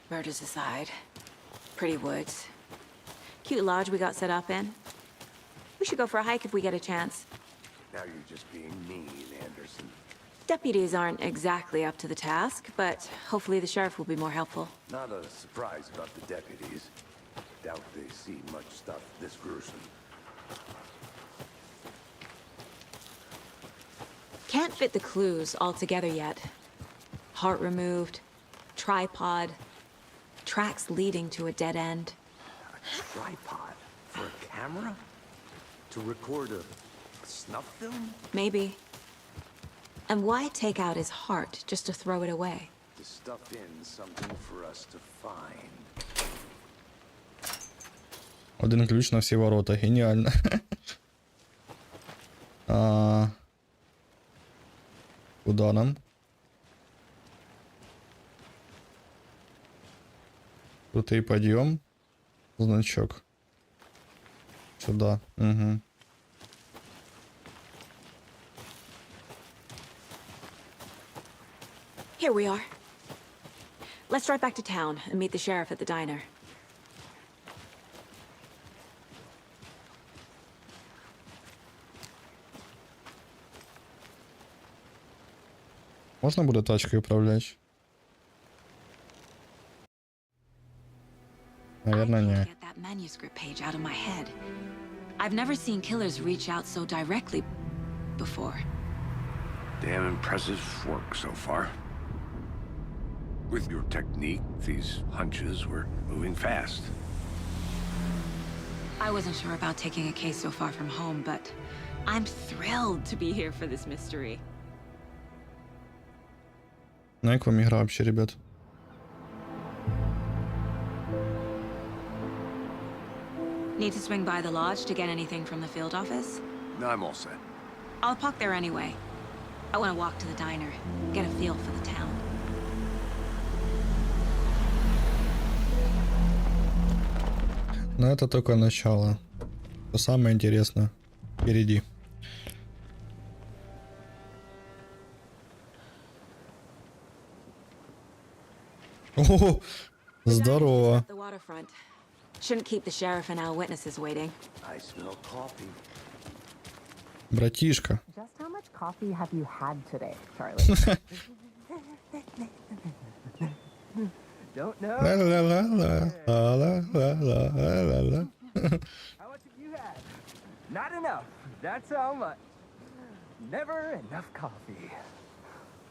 Murders aside. Pretty woods. Cute lodge we got set up in. We should go for a hike if we get a chance. Now you're just being mean, Anderson. Deputies aren't exactly up to the task, but hopefully the sheriff will be more helpful. Not a surprise about the deputies. Doubt they see much stuff this gruesome. Can't fit the clues all together yet. Heart removed, tripod, tracks leading to a dead end. A tripod? For a camera? To record a snuff film? Maybe. And why take out his heart just to throw it away? To stuff in something for us to find. Один ключ на всі ворота. Геніально. Куда нам? Крутий подъем. Значок. Сюда. Угу. Here we are. Let's drive back to town and meet the sheriff at the diner. Можна буде тачкою управлять? Наверное, не. Get that manuscript page out of my head. I've never seen killers reach out so directly before. Damn impressive work so far. With your technique, these hunches were moving fast. I wasn't sure about taking a case so far from home, but I'm thrilled to be here for this mystery. Ну, як вам ігра вообще, ребят? Need to swing by the lodge to get anything from the field office? No, I'm all set. I'll park there anyway. I want to walk to the diner, get a feel for the town. Но это только начало. Что самое интересное впереди. О, здорово. The waterfront. Shouldn't keep the sheriff and our witnesses waiting. I smell coffee. Братишка. Just how much coffee have you had today, Charlie? Don't know. La la la la la la la la la. How much have you had? Not enough. That's how much. Never enough coffee.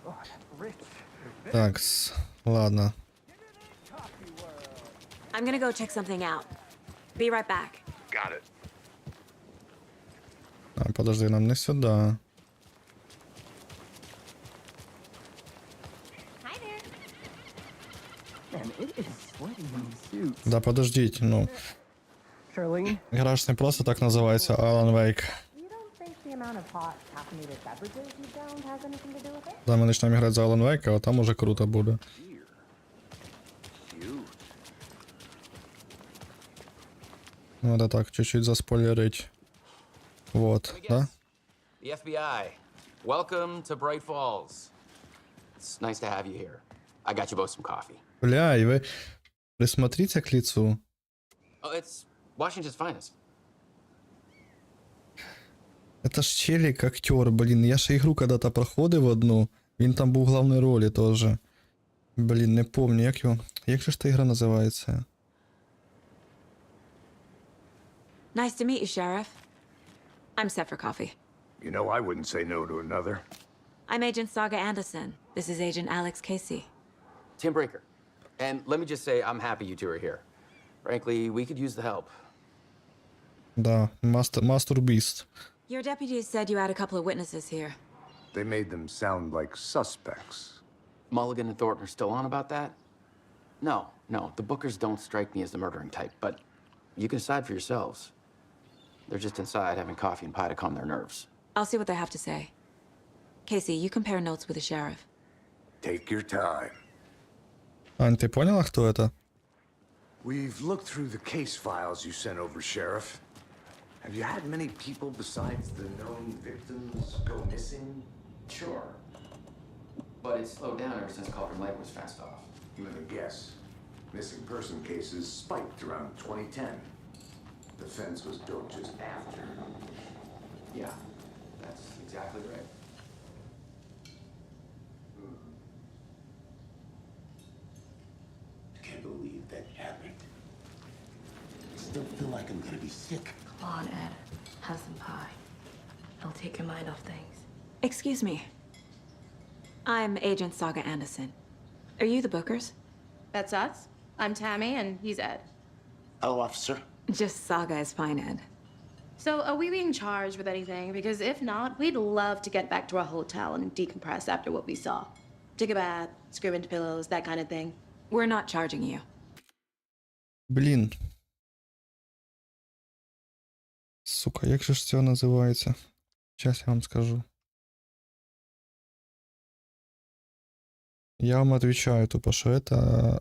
Oh, rich. Такс, ладно. I'm gonna go check something out. Be right back. Got it. А, подожди, нам не сюда. Man, it is sweaty in these suits. Да подождите, ну. Charlene, Игра ж не просто так называется, Alan Wake. you don't think the amount of hot caffeinated beverages you downed has anything to do with it? Да, мы начнем играть за Alan Wake, а вот там уже круто будет. Cute. Надо так, чуть-чуть заспойлерить. Вот, да? The FBI. Welcome to Bright Falls. It's nice to have you here. I got you both some coffee. Бля, и вы присмотрите к лицу. Oh, it's Washington's finest. Это ж челик, актер, блін. Я ще ігру когда-то проходив одну. Він там був в головній ролі теж. Блін, не помню, як його. Як же ж та ігра називається? Nice to meet you, Sheriff. I'm set for coffee. You know, I wouldn't say no to another. I'm Agent Saga Anderson. This is Agent Alex Casey. Tim Breaker. And let me just say, I'm happy you two are here. Frankly, we could use the help. Да, Master Beast. Your deputies said you had a couple of witnesses here. They made them sound like suspects. Mulligan and Thornton are still on about that? No, the Bookers don't strike me as the murdering type, but you can decide for yourselves. They're just inside having coffee and pie to calm their nerves. I'll see what they have to say. Casey, you compare notes with the sheriff. Take your time. Ань, ты поняла, кто это? We've looked through the case files you sent over, Sheriff. Have you had many people besides the known victims go missing? Sure. But it's slowed down ever since Cauldron Lake was fenced off. Let me guess. Missing person cases spiked around 2010. The fence was built just after. Yeah, that's exactly right. I can't believe that happened. I still feel like I'm gonna be sick. Come on, Ed. Have some pie. It'll take your mind off things. Excuse me. I'm Agent Saga Anderson. Are you the Bookers? That's us. I'm Tammy, and he's Ed. Hello, officer. Just Saga is fine, Ed. So, are we being charged with anything? Because if not, we'd love to get back to our hotel and decompress after what we saw. Take a bath, scream into pillows, that kind of thing. We're not charging you. Блін. Сука, як же ж це називається? Зараз я вам скажу. Я вам отвечаю тупо, що это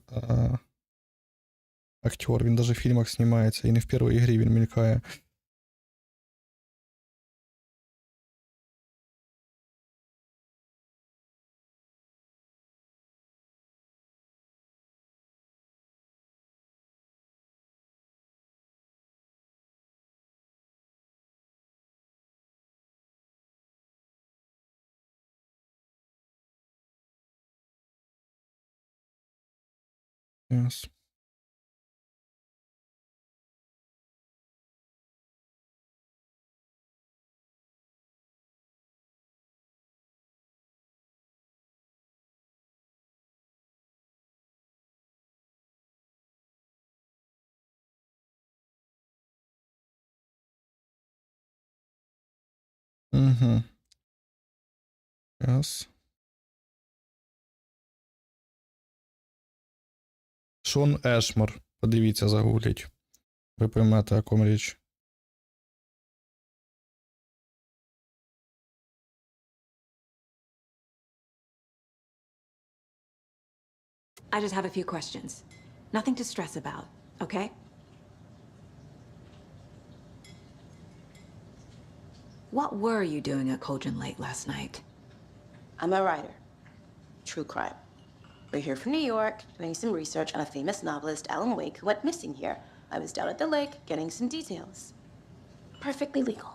актер, він даже в фільмах знімається, і не в першій ігрі він мелькає. Yes. Угу. Yes. Шон Ешмор. Подивіться, загугліть. Ви поймете, о ком річ. I just have a few questions. Nothing to stress about, okay? What were you doing at Cauldron Lake last night? I'm a writer. True crime. We're here from New York, doing some research on a famous novelist, Alan Wake, who went missing here. I was down at the lake, getting some details. Perfectly legal.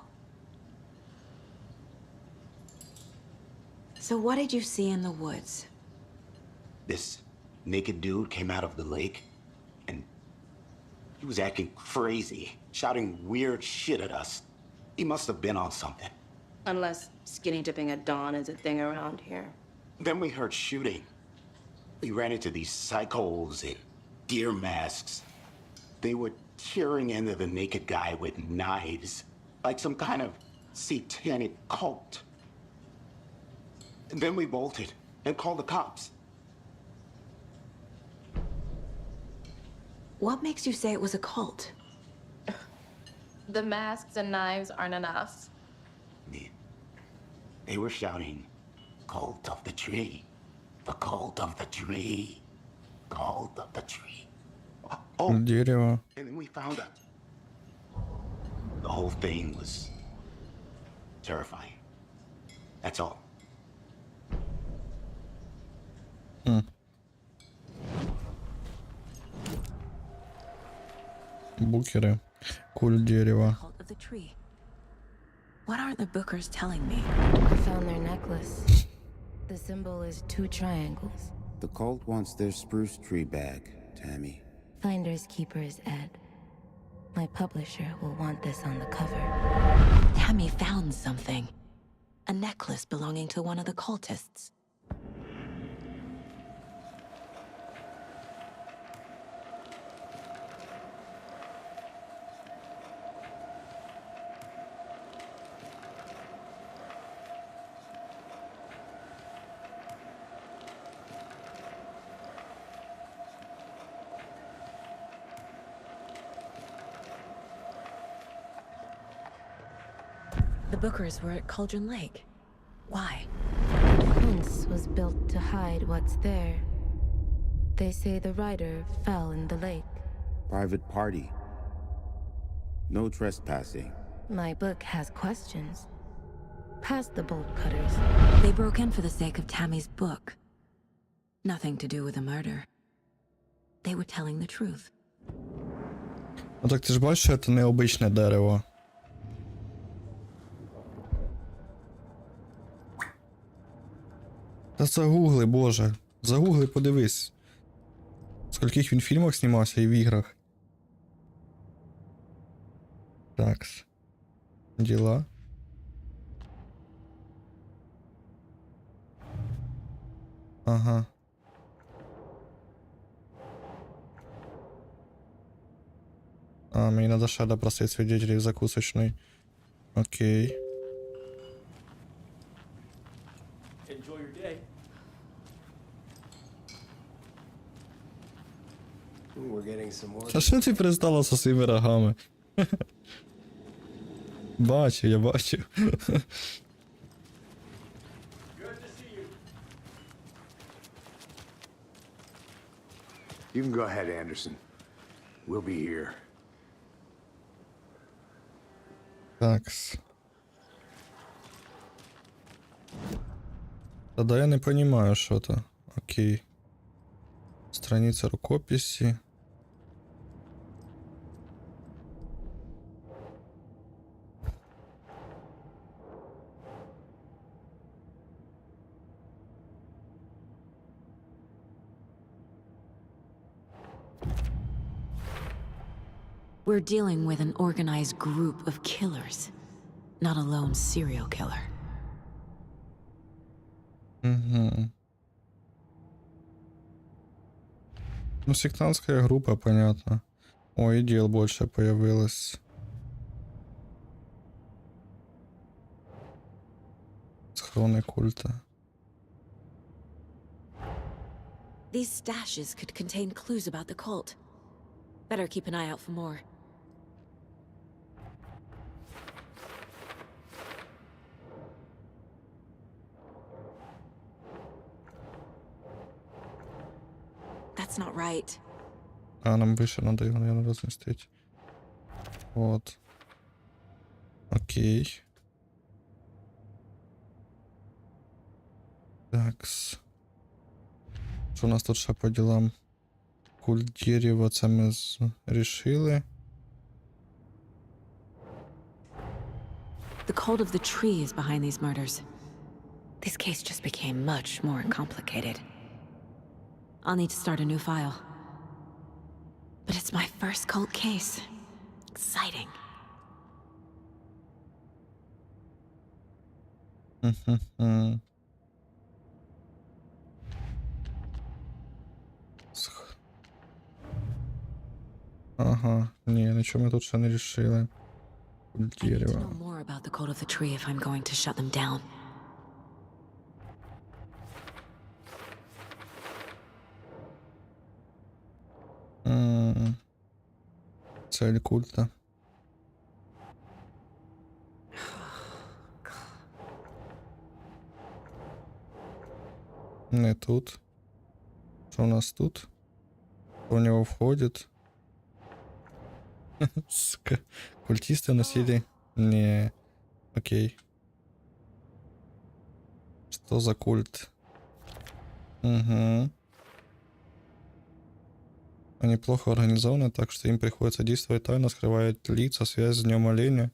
So what did you see in the woods? This naked dude came out of the lake, and he was acting crazy, shouting weird shit at us. He must have been on something. Unless skinny dipping at dawn is a thing around here. Then we heard shooting. We ran into these psychos in deer masks. They were tearing into the naked guy with knives, like some kind of satanic cult. And then we bolted and called the cops. What makes you say it was a cult? The masks and knives aren't enough. They were shouting, "Cult of the tree, the cult of the tree, cult of the tree." Oh, Дерево. and then we found out. The whole thing was terrifying. That's all. Букеры. Куль дерева. Cult of the tree. What aren't the Bookers telling me? I found their necklace. The symbol is 2 triangles. The cult wants their spruce tree back, Tammy. Finders keepers, Ed. My publisher will want this on the cover. Tammy found something. A necklace belonging to one of the cultists. The Bookers were at Cauldron Lake. Why? The fence was built to hide what's there. They say the writer fell in the lake. Private party. No trespassing. My book has questions. past the bolt cutters. They broke in for the sake of Tammy's book. Nothing to do with a murder. They were telling the truth. Ну так ти ж бачиш, що це не обичне дерево. Та загугли, боже. Загугли, подивись. В скольких він фільмах знімався і в іграх. Такс. Діла. Ага. А, мені надо ще допросити свидетелей в закусочной. Окей. Enjoy your day. We're getting some more. А що ти пристала зі своїми рогами? Бачу, я бачу. Good to see you. You can go ahead, Anderson. We'll be here. Такс. Тогда я не понимаю, что это. Окей. Страница рукописи. We're dealing with an organized group of killers, not a lone serial killer. Угу. Ну, сектантская группа, понятно. Ой, и дел больше появилось. Схроны культа. These stashes could contain clues about the cult. Better keep an eye out for more. That's not right. А, нам выше надо его, наверное, разместить. Вот. Окей. Такс. Що у нас тут ще по ділам? Культ дерева, це ми рішили. The cult of the tree is behind these murders. This case just became much more complicated. I'll need to start a new file. But it's my first cult case. Exciting. Ага, ні, нічого ми тут ще не рішили. Культ I need to дерева. know more about the cult of the tree if I'm going to shut them down. Цель культа. Не тут. Что у нас тут? Кто в него входит? Сука. Культисты носили? Не. Окей. Что за культ? Угу. Они плохо организованы, так что им приходится действовать тайно, скрывают лица, связь с Днем Оленя.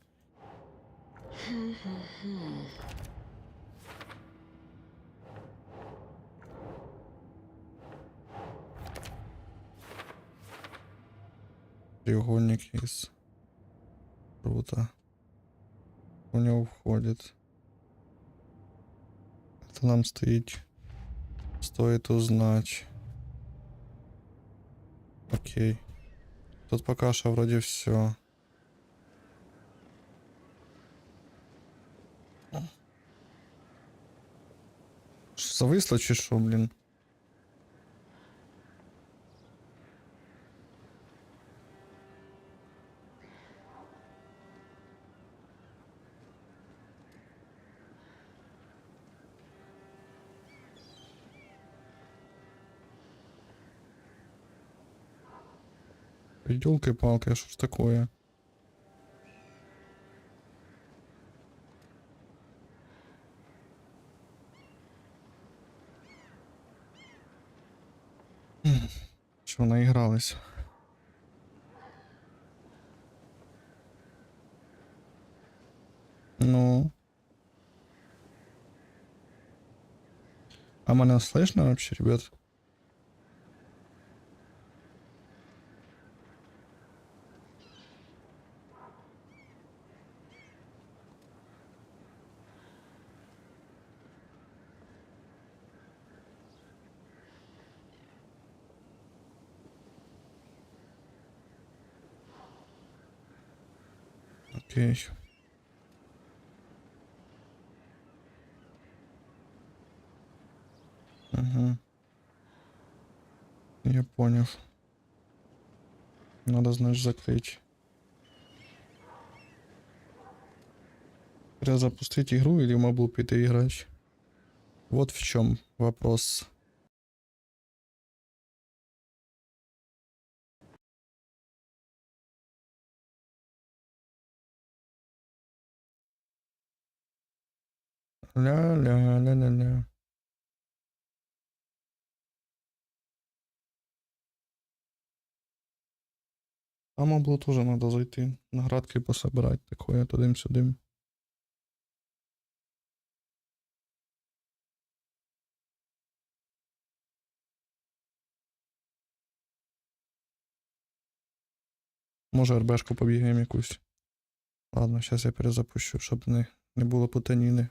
Треугольник из... Круто. У него входит. Это нам стоит узнать. Окей. Тут пока что вроде все. Зависло чи що, блін? Ёлкой-палкой, что ж такое? Що, наігрались? Ну. А мене слышно вообще, ребят? Окей. Угу. Я понял. Надо, значит, закрыть. Треба запустить игру или могу пойти играть? Вот в чем вопрос. Ля-ля-ля-ля-ля. Там облу тоже надо зайти. Наградки пособирать. Такое тудым-сюдым. Може РБшку побігаємо якусь. Ладно, зараз я перезапущу, щоб не було путаніни.